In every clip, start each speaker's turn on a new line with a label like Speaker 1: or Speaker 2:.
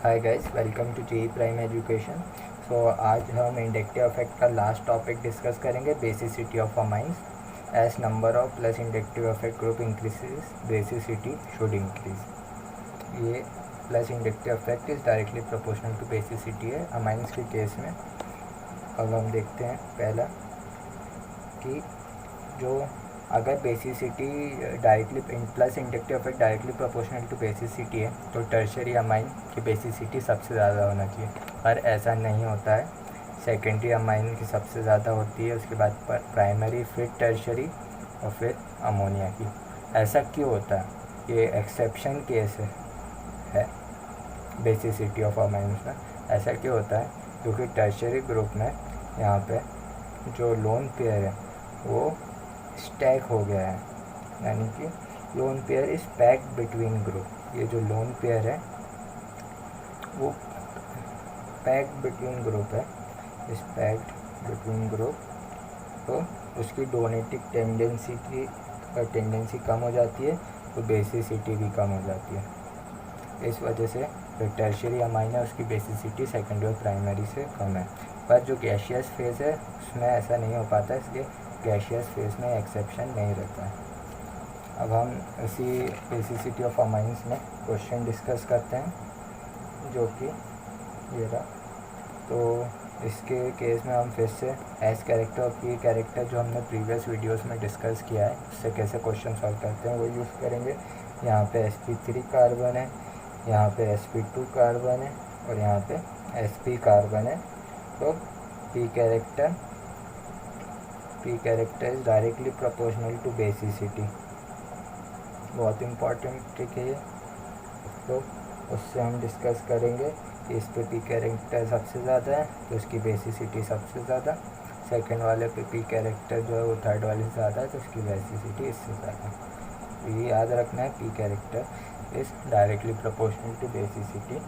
Speaker 1: Hi guys, welcome to JE prime education. So आज हम inductive effect का last topic discuss करेंगे, basicity of amines. As number of plus inductive effect group increases, basicity should increase. ये plus inductive effect is directly proportional to basicity है amines के case में। अब हम देखते हैं पहला कि जो अगर basicity directly plus inductive effect directly proportional to basicity है तो टर्शरी अमाइन की बेसिसिटी सबसे ज़्यादा होना चाहिए, पर ऐसा नहीं होता है। सेकेंडरी अमाइन की सबसे ज़्यादा होती है, उसके बाद प्राइमरी, फिर टर्शरी और फिर अमोनिया की। ऐसा क्यों होता है? ये एक्सेप्शन केस है बेसिसिटी ऑफ अमाइंस में। ऐसा क्यों होता है? क्योंकि टर्शरी ग्रुप में यहाँ पे जो लोन पेयर है वो स्टैक हो गया है, यानी कि lone pair is packed between group. ये जो लोन पेयर है वो पैक्ड बिटवीन ग्रुप है, इस पैक्ड बिटवीन ग्रुप, तो उसकी डोनेटिव टेंडेंसी कम हो जाती है, तो बेसिसिटी भी कम हो जाती है। इस वजह से जो टर्शरी अमाइन है उसकी बेसिसिटी सेकेंडरी और प्राइमरी से कम है। पर जो गैशियस फेज है उसमें ऐसा नहीं हो पाता, इसलिए गैशियस फेज में एक्सेप्शन नहीं रहता है। अब हम इसी बेसिसिटी ऑफ अमाइंस में क्वेश्चन डिस्कस करते हैं, जो कि ये रहा। तो इसके केस में हम फिर से एस कैरेक्टर और पी कैरेक्टर जो हमने प्रीवियस वीडियोस में डिस्कस किया है उससे कैसे क्वेश्चन सॉल्व करते हैं वो यूज़ करेंगे। यहाँ पे sp3 कार्बन है, यहाँ पे sp2 कार्बन है और यहाँ पे sp कार्बन है। तो p character is directly proportional to basicity. बहुत इम्पॉर्टेंट ट्रिक है ये, तो उससे हम डिस्कस करेंगे कि इस पे p कैरेक्टर सबसे ज़्यादा है तो उसकी बेसिसिटी सबसे ज़्यादा, सेकंड वाले पे p कैरेक्टर जो है वो थर्ड वाले से ज़्यादा है तो उसकी बेसिसिटी इससे ज़्यादा। तो ये याद रखना है, p character is directly proportional to basicity.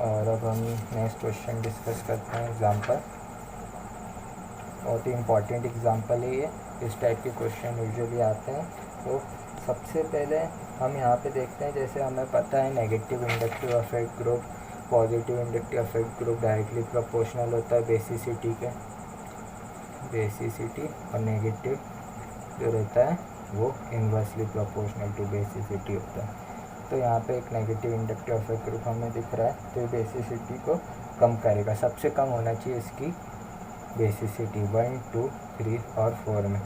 Speaker 1: और अब हम नेक्स्ट क्वेश्चन डिस्कस करते हैं। एग्जाम्पल, बहुत ही इम्पॉर्टेंट एग्जाम्पल है ये, इस टाइप के क्वेश्चन यूजुअली आते हैं। तो सबसे पहले हम यहाँ पे देखते हैं, जैसे हमें पता है negative inductive effect group, positive inductive effect group directly proportional होता है बेसिसिटी के। बेसिसिटी और नेगेटिव जो रहता है वो इन्वर्सली प्रोपोर्शनल टू बेसिसिटी होता है। तो यहाँ पे एक नेगेटिव इंडक्टिव इफेक्ट ग्रुप हमें दिख रहा है, तो बेसिसिटी को कम करेगा। सबसे कम होना चाहिए इसकी बेसिसिटी 1, 2, 3 और 4 में,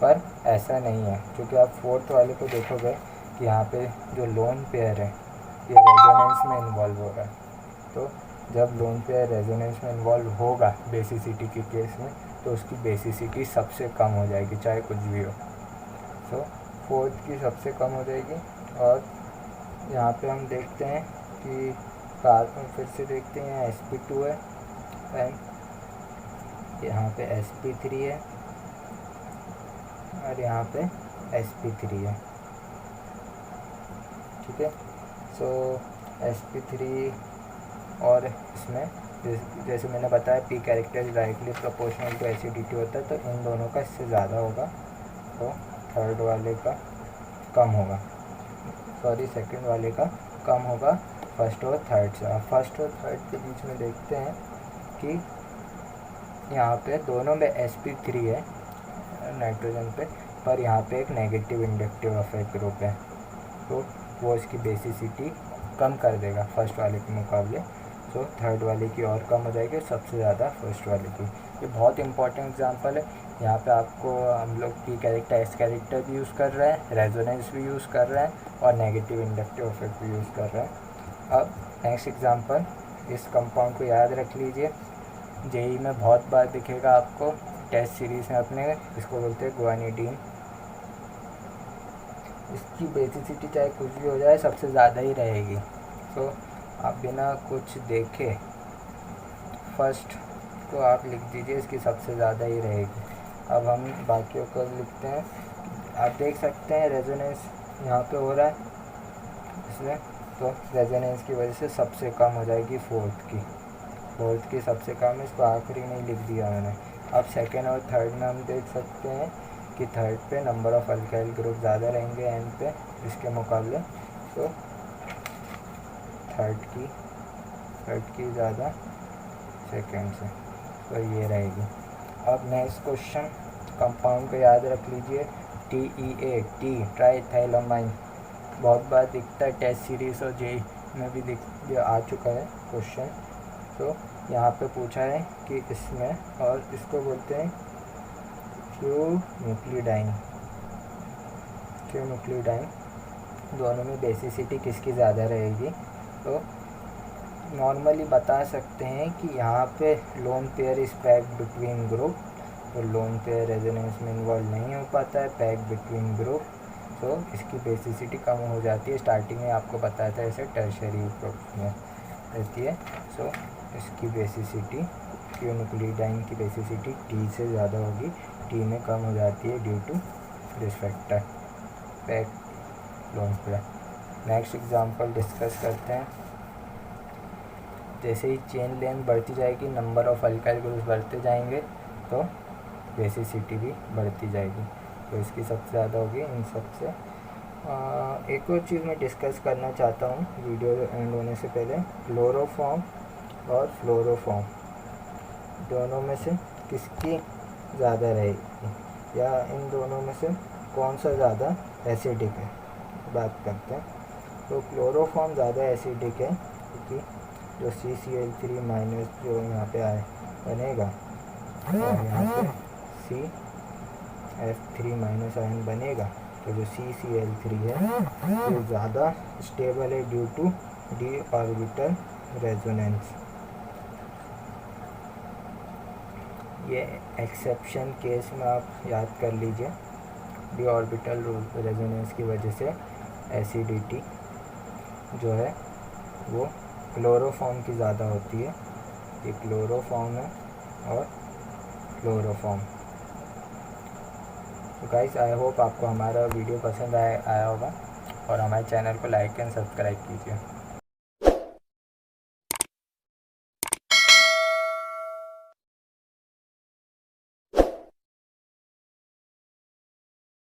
Speaker 1: पर ऐसा नहीं है, क्योंकि आप फोर्थ वाले को देखोगे कि यहाँ पे जो लोन पेयर है ये रेजोनेंस में इन्वॉल्व हो रहा है। तो जब लोन पेयर रेजोनेंस में इन्वॉल्व होगा बेसिसिटी के केस में, तो उसकी बेसिसिटी सबसे कम हो जाएगी, चाहे कुछ भी हो। तो फोर्थ की सबसे कम हो जाएगी। और यहाँ पे हम देखते हैं कि कार्बन, फिर से देखते हैं sp2 है एंड यहाँ पे sp3 है और यहाँ पे sp3 है, ठीक है। सो sp3 और इसमें जैसे मैंने बताया p character directly proportional to acidity होता है, तो इन दोनों का इससे ज़्यादा होगा, तो थर्ड वाले का कम होगा, सॉरी सेकंड वाले का कम होगा फर्स्ट और थर्ड से। अब फर्स्ट और थर्ड के बीच में देखते हैं कि यहाँ पे दोनों में sp3 है नाइट्रोजन पे, पर यहाँ पे एक नेगेटिव इंडक्टिव इफेक्ट ग्रुप है, तो वो इसकी बेसिसिटी कम कर देगा फर्स्ट वाले के मुकाबले। तो थर्ड वाले की और कम हो जाएगी, सबसे ज़्यादा फर्स्ट वाले की। ये बहुत इंपॉर्टेंट एग्जांपल है। यहाँ पे आपको हम लोग p कैरेक्टर, s कैरेक्टर भी यूज़ कर रहे हैं, रेजोनेंस भी यूज़ कर रहे हैं और नेगेटिव इंडक्टिव इफेक्ट भी यूज़ कर रहे हैं। अब नेक्स्ट एग्जांपल, इस कंपाउंड को याद रख लीजिए, जेई में बहुत बार दिखेगा आपको टेस्ट सीरीज़ में अपने, इसको बोलते हैं गुआनिडीन। इसकी बेसिसिटी चाहे कुछ भी हो जाए सबसे ज़्यादा ही रहेगी। तो आप बिना कुछ देखे फर्स्ट को आप लिख दीजिए, इसकी सबसे ज़्यादा ही रहेगी। अब हम बाकियों को लिखते हैं। आप देख सकते हैं रेजोनेंस यहाँ पे हो रहा है इसमें, तो रेजोनेंस की वजह से सबसे कम हो जाएगी फोर्थ की सबसे कम, इसको आखिरी में लिख दिया मैंने। अब सेकेंड और थर्ड में हम देख सकते हैं कि थर्ड पे नंबर ऑफ़ अल्काइल ग्रुप ज़्यादा रहेंगे एन पे इसके मुकाबले, तो थर्ड की की ज़्यादा सेकेंड से, तो ये रहेगी। अब नेक्स्ट क्वेश्चन, कंपाउंड को याद रख लीजिए, TEA, टी ट्राईथाइलामाइन, बहुत बार दिखता है टेस्ट सीरीज और जेई में भी आ चुका है क्वेश्चन। तो यहाँ पे पूछा है कि इसमें, और इसको बोलते हैं क्यूनुक्लियोडाइन, दोनों में बेसिसिटी किसकी ज़्यादा रहेगी। तो नॉर्मली बता सकते हैं कि यहाँ पे lone pair is packed between group, तो लोन पेयर रेजोनेंस में इन्वॉल्व नहीं हो पाता है, पैक्ड बिटवीन ग्रुप, तो इसकी बेसिसिटी कम हो जाती है। स्टार्टिंग में आपको बताया था ऐसे टर्शरी ग्रुप में रहती है। सो इसकी बेसिसिटी, क्यूनुक्लियोडाइन की बेसिसिटी टी से ज़्यादा होगी, टी में कम हो जाती है due to this factor, packed lone pair. Next example discuss करते हैं। जैसे ही चेन लेंथ बढ़ती जाएगी, नंबर ऑफ अल्काइल ग्रुप्स बढ़ते जाएंगे, तो बेसिसिटी भी बढ़ती जाएगी, तो इसकी सबसे ज़्यादा होगी इन सबसे। एक और चीज़ मैं डिस्कस करना चाहता हूँ वीडियो एंड होने से पहले, क्लोरोफॉर्म और फ्लोरोफॉर्म, दोनों में से किसकी ज़्यादा रहेगी, या इन दोनों में से कौन सा ज़्यादा एसिडिक है, बात करते हैं। तो क्लोरोफॉर्म ज़्यादा एसिडिक है, क्योंकि जो CCl3 माइनस जो यहाँ पे आए बनेगा, और यहाँ पे CF3 माइनस आयन बनेगा, तो जो CCl3 है ये ज़्यादा स्टेबल है due to D orbital resonance. ये एक्सेप्शन केस में आप याद कर लीजिए, डी ऑर्बिटल रेजोनेंस की वजह से एसिडिटी जो है वो क्लोरोफॉर्म की ज़्यादा होती है। ये क्लोरोफॉर्म है और फ्लोरोफॉर्म। तो गाइस, आई होप आपको हमारा वीडियो पसंद आया होगा, और हमारे चैनल को लाइक एंड सब्सक्राइब कीजिए।